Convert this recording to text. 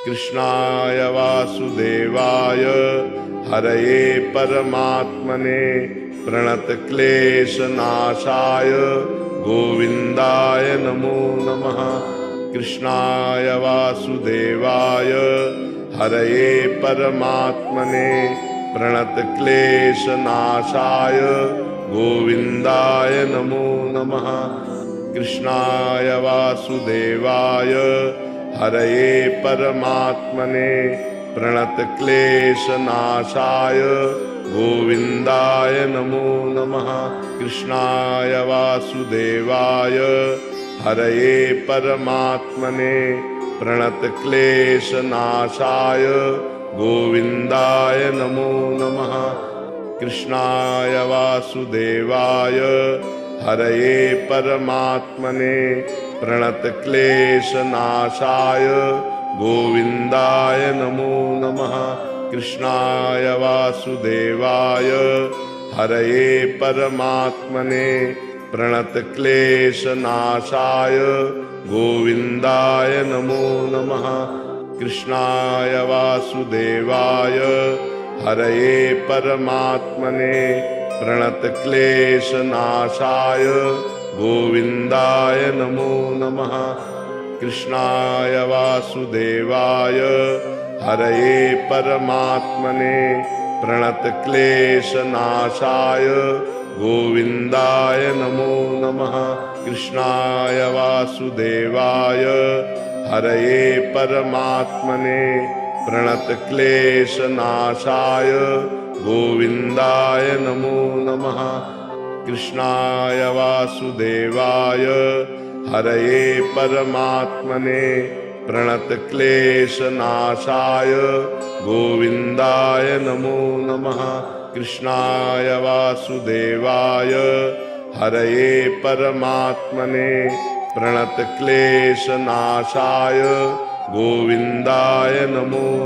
कृष्णाय वासुदेवाय हरये परमात्मने प्रणतक्लेशनाशाय गोविन्दाय नमो नमः। कृष्णाय वासुदेवाय हरये परमात्मने प्रणतक्लेशनाशाय गोविन्दाय नमो नमः। कृष्णाय वासुदेवाय हरये परमात्मने प्रणतक्लेशनाशाय गोविन्दाय नमो नमः। कृष्णाय वासुदेवाय हरये परमात्मने प्रणतक्लेशनाशाय गोविन्दाय नमो नमः। कृष्णाय वासुदेवाय हरये परमात्मने प्रणतक्लेशनाशाय गोविन्दाय नमो नमः। कृष्णाय वासुदेवाय हरये परमात्मने प्रणतक्लेशनाशाय गोविन्दाय नमो नमः। कृष्णाय वासुदेवाय हरये परमात्मने प्रणतक्लेशनाशाय गोविन्दाय नमो नमः। कृष्णाय वासुदेवाय हरये परमात्मने प्रणतक्लेशनाशाय गोविन्दाय नमो नमः। कृष्णाय वासुदेवाय हरये परमात्मने प्रणतक्लेशनाशाय गोविन्दाय नमो नमः। कृष्णाय वासुदेवाय हरये परमात्मने प्रणतक्लेशनाशाय गोविन्दाय नमो नमः। कृष्णाय वासुदेवाय हरये परमात्मने प्रणतक्लेशनाशाय गोविन्दाय नमो